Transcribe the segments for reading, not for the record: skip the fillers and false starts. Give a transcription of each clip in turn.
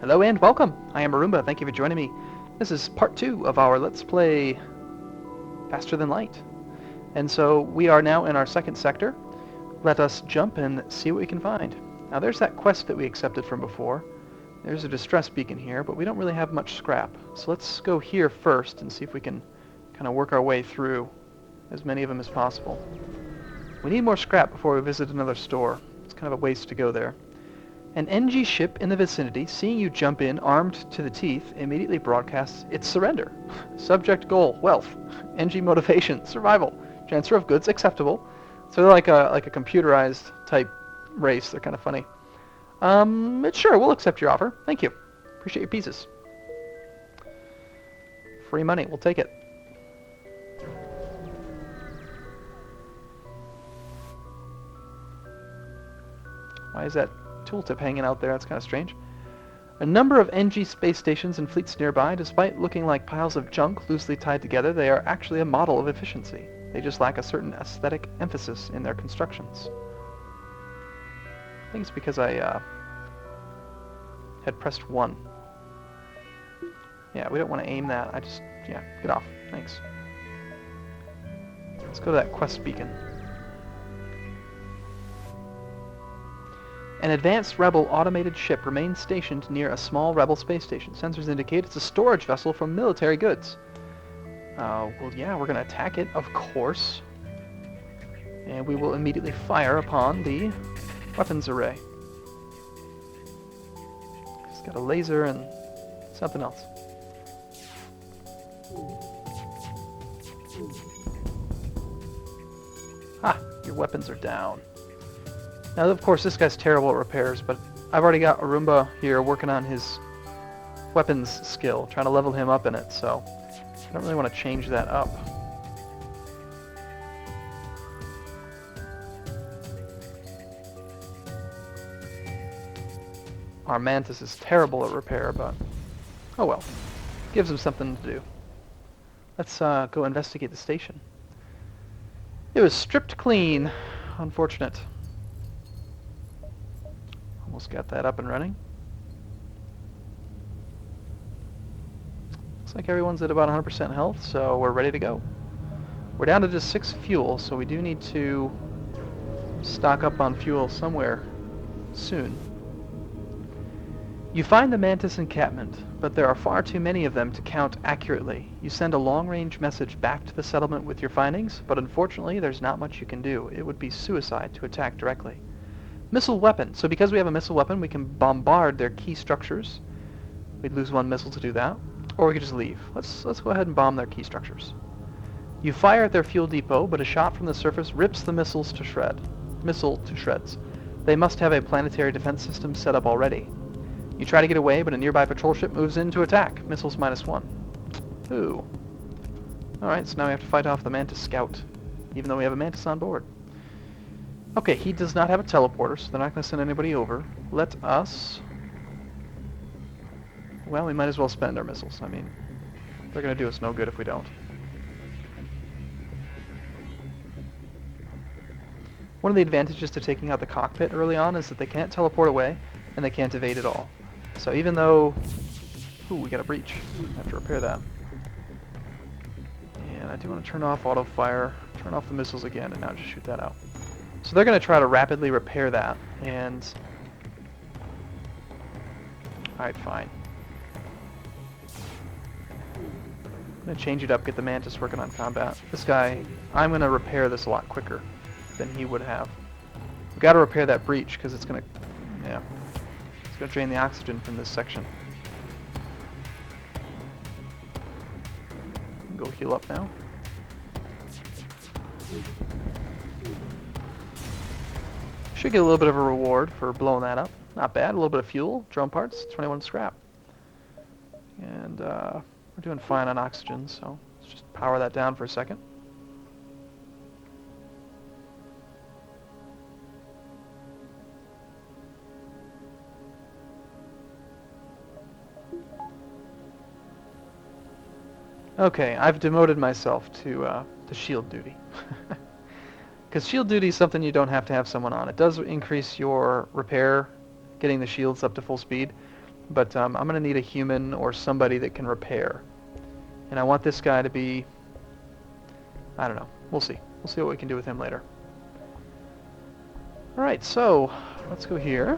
Hello and welcome! I am Arumba, thank you for joining me. This is part 2 of our Let's Play Faster Than Light. And so we are now in our second sector. Let us jump and see what we can find. Now there's that quest that we accepted from before. There's a distress beacon here, but we don't really have much scrap. So let's go here first and see if we can kind of work our way through as many of them as possible. We need more scrap before we visit another store. It's kind of a waste to go there. An NG ship in the vicinity, seeing you jump in armed to the teeth, immediately broadcasts its surrender. Subject goal, wealth. NG motivation, survival. Transfer of goods, acceptable. So they're like a computerized type race. They're kind of funny. Sure, we'll accept your offer. Thank you. Appreciate your pieces. Free money, we'll take it. Why is that tooltip hanging out there? That's kind of strange. A number of NG space stations and fleets nearby. Despite looking like piles of junk loosely tied together, they are actually a model of efficiency. They just lack a certain aesthetic emphasis in their constructions. I think it's because I had pressed 1. Yeah, we don't want to aim that. Yeah, get off. Thanks. Let's go to that quest beacon. An advanced Rebel automated ship remains stationed near a small Rebel space station. Sensors indicate it's a storage vessel for military goods. Well, yeah, we're going to attack it, of course. And we will immediately fire upon the weapons array. It's got a laser and something else. Ah, your weapons are down. Now, of course, this guy's terrible at repairs, but I've already got Arumba here working on his weapons skill, trying to level him up in it, so I don't really want to change that up. Our Mantis is terrible at repair, but oh well. Gives him something to do. Let's go investigate the station. It was stripped clean. Unfortunate. Almost got that up and running. Looks like everyone's at about 100% health, so we're ready to go. We're down to just 6 fuel, so we do need to stock up on fuel somewhere soon. You find the Mantis encampment, but there are far too many of them to count accurately. You send a long-range message back to the settlement with your findings, but unfortunately there's not much you can do. It would be suicide to attack directly. Missile weapon. So because we have a missile weapon, we can bombard their key structures. We'd lose 1 missile to do that. Or we could just leave. Let's go ahead and bomb their key structures. You fire at their fuel depot, but a shot from the surface rips the missile to shreds. They must have a planetary defense system set up already. You try to get away, but a nearby patrol ship moves in to attack. Missiles -1. Ooh. Alright, so now we have to fight off the Mantis scout, even though we have a Mantis on board. Okay, he does not have a teleporter, so they're not going to send anybody over. Let us... Well, we might as well spend our missiles. I mean, they're going to do us no good if we don't. One of the advantages to taking out the cockpit early on is that they can't teleport away, and they can't evade at all. So even though... Ooh, we got a breach. I have to repair that. And I do want to turn off auto fire, turn off the missiles again, and now just shoot that out. So they're going to try to rapidly repair that, and... Alright, fine. I'm going to change it up, get the Mantis working on combat. This guy, I'm going to repair this a lot quicker than he would have. We've got to repair that breach, because it's going to... Yeah. It's going to drain the oxygen from this section. Go heal up now. Should get a little bit of a reward for blowing that up. Not bad. A little bit of fuel, drone parts, 21 scrap. And we're doing fine on oxygen, so let's just power that down for a second. Okay, I've demoted myself to shield duty. Because shield duty is something you don't have to have someone on. It does increase your repair, getting the shields up to full speed, but I'm going to need a human or somebody that can repair. And I want this guy to be... I don't know. We'll see. We'll see what we can do with him later. Alright, so let's go here.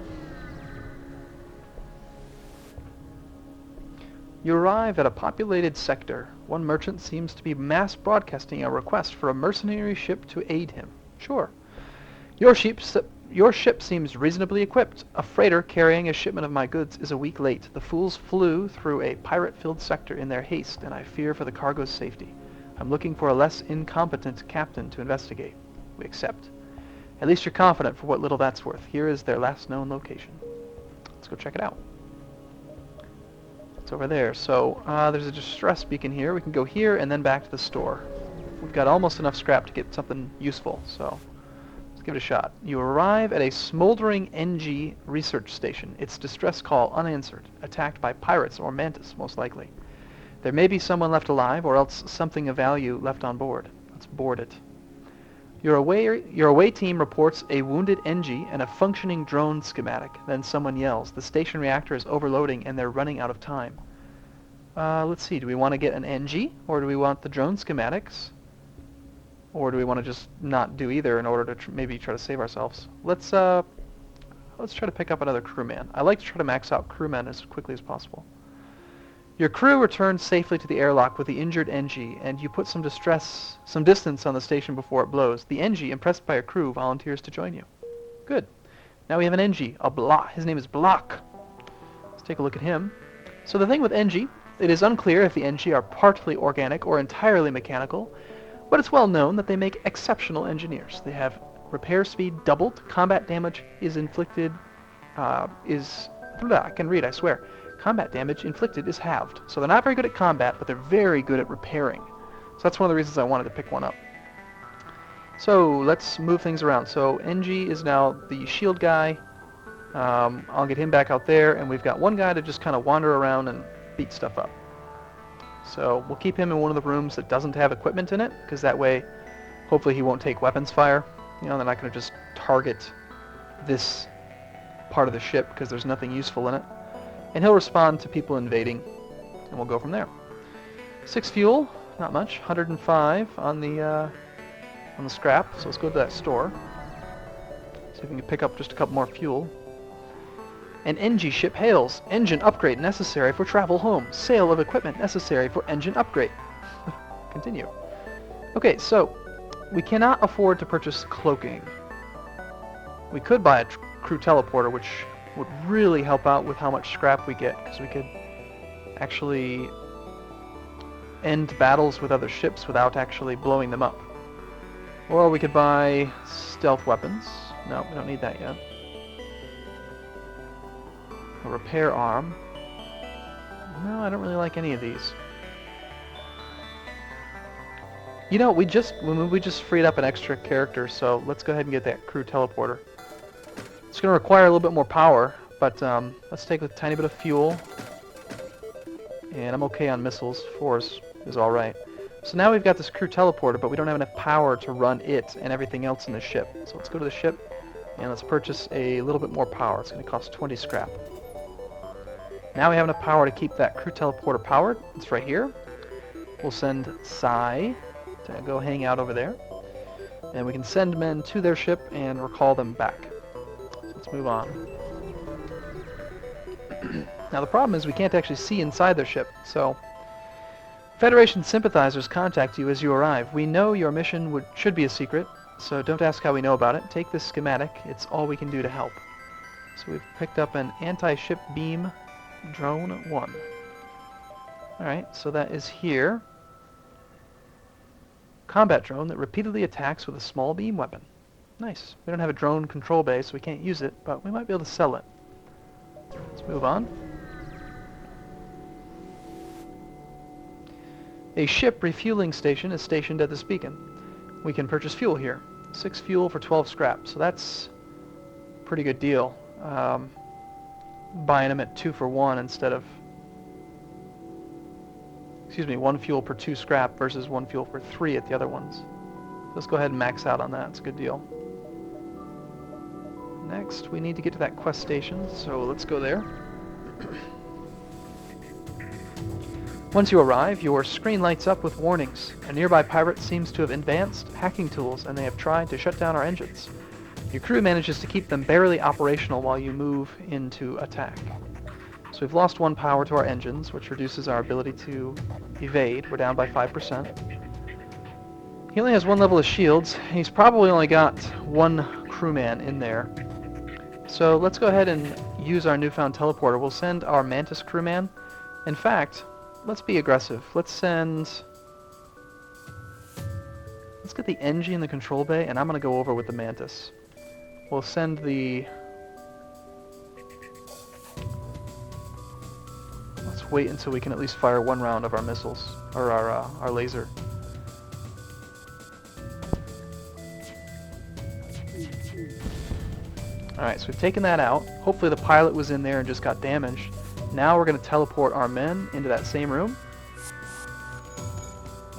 You arrive at a populated sector. One merchant seems to be mass broadcasting a request for a mercenary ship to aid him. Sure. Your ship seems reasonably equipped. A freighter carrying a shipment of my goods is a week late. The fools flew through a pirate-filled sector in their haste, and I fear for the cargo's safety. I'm looking for a less incompetent captain to investigate. We accept. At least you're confident for what little that's worth. Here is their last known location. Let's go check it out. It's over there. So there's a distress beacon here. We can go here and then back to the store. We've got almost enough scrap to get something useful, so let's give it a shot. You arrive at a smoldering NG research station. Its distress call unanswered. Attacked by pirates or Mantis, most likely. There may be someone left alive, or else something of value left on board. Let's board it. Your away team reports a wounded NG and a functioning drone schematic. Then someone yells. The station reactor is overloading and they're running out of time. Let's see. Do we want to get an NG, or do we want the drone schematics? Or do we want to just not do either in order to maybe try to save ourselves? Let's try to pick up another crewman. I like to try to max out crewmen as quickly as possible. Your crew returns safely to the airlock with the injured NG, and you put some distance on the station before it blows. The NG, impressed by your crew, volunteers to join you. Good. Now we have an NG, his name is Block. Let's take a look at him. So the thing with NG, it is unclear if the NG are partly organic or entirely mechanical, but it's well known that they make exceptional engineers. They have repair speed doubled, combat damage is inflicted, I can read, I swear. Combat damage inflicted is halved. So they're not very good at combat, but they're very good at repairing. So that's one of the reasons I wanted to pick one up. So let's move things around. So NG is now the shield guy. I'll get him back out there, and we've got one guy to just kind of wander around and beat stuff up. So we'll keep him in one of the rooms that doesn't have equipment in it, because that way, hopefully he won't take weapons fire. You know, they're not going to just target this part of the ship because there's nothing useful in it. And he'll respond to people invading, and we'll go from there. 6 fuel, not much. 105 on the scrap. So let's go to that store. See if we can pick up just a couple more fuel. An NG ship hails. Engine upgrade necessary for travel home. Sale of equipment necessary for engine upgrade. Continue. Okay, so we cannot afford to purchase cloaking. We could buy a crew teleporter, which would really help out with how much scrap we get, because we could actually end battles with other ships without actually blowing them up. Or we could buy stealth weapons. No, we don't need that yet. A repair arm. No, I don't really like any of these. You know, we just freed up an extra character, so let's go ahead and get that crew teleporter. It's going to require a little bit more power, but let's take a tiny bit of fuel. And I'm okay on missiles. 4 is alright. So now we've got this crew teleporter, but we don't have enough power to run it and everything else in the ship. So let's go to the ship, and let's purchase a little bit more power. It's going to cost 20 scrap. Now we have enough power to keep that crew teleporter powered. It's right here. We'll send Sai to go hang out over there. And we can send men to their ship and recall them back. Let's move on. Now the problem is we can't actually see inside their ship, so Federation sympathizers contact you as you arrive. We know your mission should be a secret, so don't ask how we know about it. Take this schematic. It's all we can do to help. So we've picked up an anti-ship beam drone 1. Alright, so that is here. Combat drone that repeatedly attacks with a small beam weapon. Nice. We don't have a drone control bay, so we can't use it, but we might be able to sell it. Let's move on. A ship refueling station is stationed at this beacon. We can purchase fuel here. 6 fuel for 12 scrap, so that's a pretty good deal. Buying them at 2 for 1 instead of... Excuse me, 1 fuel per 2 scrap versus 1 fuel for 3 at the other ones. Let's go ahead and max out on that. It's a good deal. Next, we need to get to that quest station, so let's go there. Once you arrive, your screen lights up with warnings. A nearby pirate seems to have advanced hacking tools, and they have tried to shut down our engines. Your crew manages to keep them barely operational while you move into attack. So we've lost 1 power to our engines, which reduces our ability to evade. We're down by 5%. He only has 1 level of shields. He's probably only got 1 crewman in there. So let's go ahead and use our newfound teleporter. We'll send our Mantis crewman. In fact, let's be aggressive. Let's get the NG in the control bay, and I'm going to go over with the Mantis. We'll send the... Let's wait until we can at least fire 1 round of our missiles, or our laser. Alright, so we've taken that out. Hopefully the pilot was in there and just got damaged. Now we're going to teleport our men into that same room.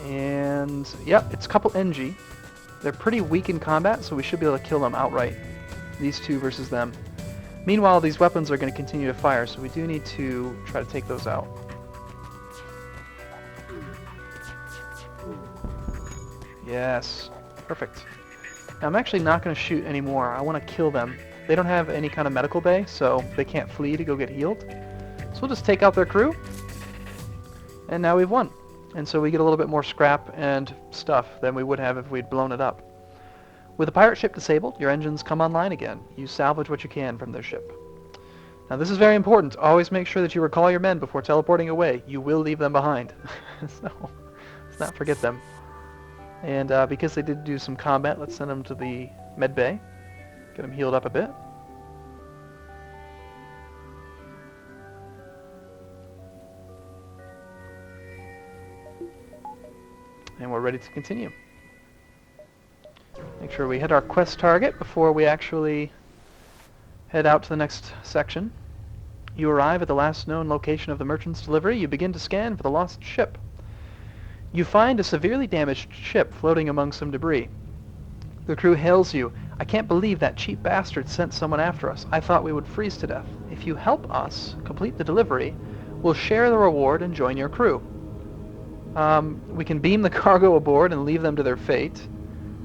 And, yep, it's a couple NG. They're pretty weak in combat, so we should be able to kill them outright. These 2 versus them. Meanwhile, these weapons are going to continue to fire, so we do need to try to take those out. Yes, perfect. Now I'm actually not going to shoot anymore. I want to kill them. They don't have any kind of medical bay, so they can't flee to go get healed. So we'll just take out their crew, and now we've won. And so we get a little bit more scrap and stuff than we would have if we'd blown it up. With the pirate ship disabled, your engines come online again. You salvage what you can from their ship. Now this is very important. Always make sure that you recall your men before teleporting away. You will leave them behind. So let's not forget them. And because they did do some combat, let's send them to the med bay. Get them healed up a bit. And we're ready to continue. Make sure we hit our quest target before we actually head out to the next section. You arrive at the last known location of the merchant's delivery. You begin to scan for the lost ship. You find a severely damaged ship floating among some debris. The crew hails you. "I can't believe that cheap bastard sent someone after us. I thought we would freeze to death. If you help us complete the delivery, we'll share the reward and join your crew." We can beam the cargo aboard and leave them to their fate.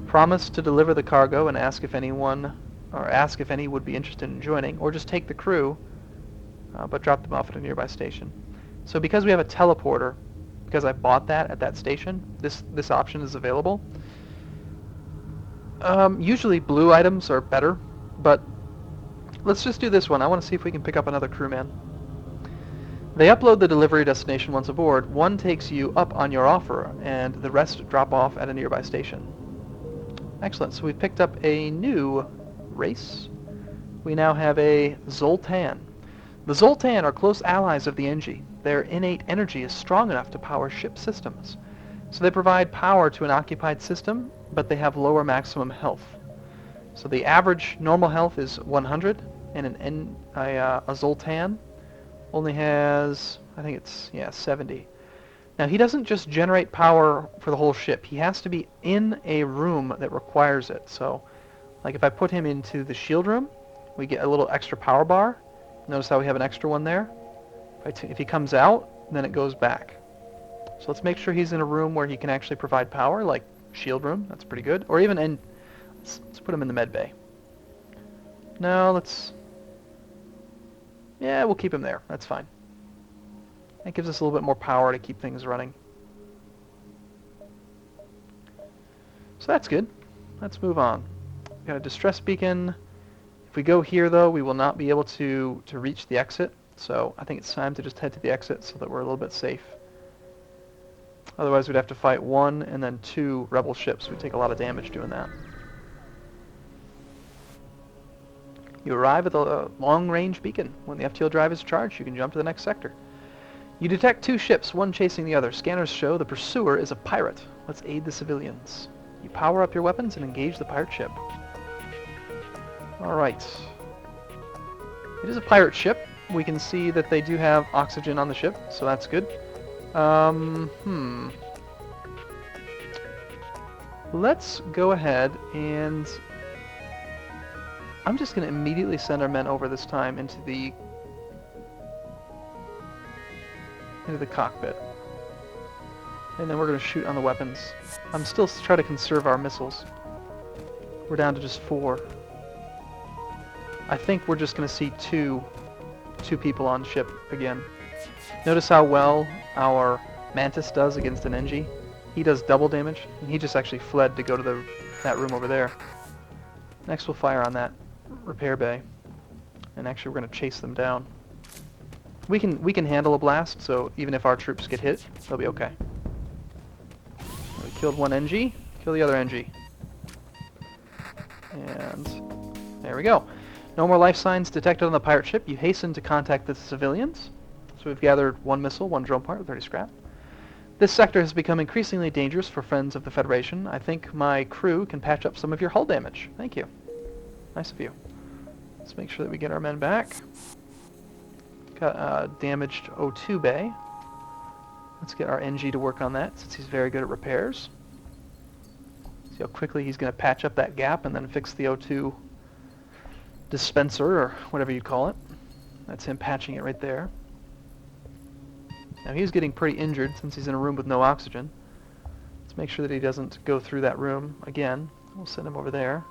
Promise to deliver the cargo and ask if any would be interested in joining, or just take the crew, but drop them off at a nearby station. So because we have a teleporter, because I bought that at that station, this option is available. Usually blue items are better, but let's just do this one. I want to see if we can pick up another crewman. They upload the delivery destination once aboard. 1 takes you up on your offer, and the rest drop off at a nearby station. Excellent, so we've picked up a new race. We now have a Zoltan. The Zoltan are close allies of the NG. Their innate energy is strong enough to power ship systems. So they provide power to an occupied system, but they have lower maximum health. So the average normal health is 100, and a Zoltan only has, I think it's, 70. Now he doesn't just generate power for the whole ship. He has to be in a room that requires it. So, like if I put him into the shield room, we get a little extra power bar. Notice how we have an extra one there? If he comes out, then it goes back. So let's make sure he's in a room where he can actually provide power, like shield room. That's pretty good. Or even in, let's put him in the med bay. No, we'll keep him there. That's fine. That gives us a little bit more power to keep things running. So that's good. Let's move on. We've got a distress beacon. If we go here, though, we will not be able to reach the exit. So I think it's time to just head to the exit so that we're a little bit safe. Otherwise, we'd have to fight 1 and then 2 rebel ships. We'd take a lot of damage doing that. You arrive at the long-range beacon. When the FTL drive is charged, you can jump to the next sector. You detect 2 ships, one chasing the other. Scanners show the pursuer is a pirate. Let's aid the civilians. You power up your weapons and engage the pirate ship. Alright. It is a pirate ship. We can see that they do have oxygen on the ship, so that's good. Let's go ahead and... I'm just going to immediately send our men over this time into the cockpit. And then we're going to shoot on the weapons. I'm still trying to conserve our missiles. We're down to just 4. I think we're just going to see two people on ship again. Notice how well our Mantis does against an NG. He does double damage, and he just actually fled to go to that room over there. Next we'll fire on that repair bay. And actually we're going to chase them down. We can handle a blast, so even if our troops get hit, they'll be okay. We killed one NG, kill the other NG. And there we go. No more life signs detected on the pirate ship. You hasten to contact the civilians. So we've gathered 1 missile, 1 drone part with 30 scrap. This sector has become increasingly dangerous for friends of the Federation. I think my crew can patch up some of your hull damage. Thank you. Nice of you. Let's make sure that we get our men back. Got a damaged O2 bay. Let's get our NG to work on that, since he's very good at repairs. See how quickly he's going to patch up that gap and then fix the O2 dispenser, or whatever you call it. That's him patching it right there. Now he's getting pretty injured since he's in a room with no oxygen. Let's make sure that he doesn't go through that room again. We'll send him over there.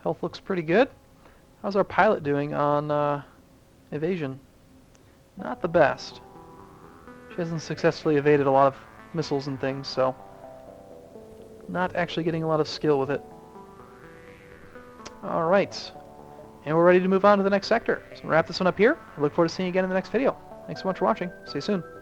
Health looks pretty good. How's our pilot doing on evasion? Not the best. She hasn't successfully evaded a lot of missiles and things, so not actually getting a lot of skill with it. Alright. And we're ready to move on to the next sector. So we'll wrap this one up here. I look forward to seeing you again in the next video. Thanks so much for watching. See you soon.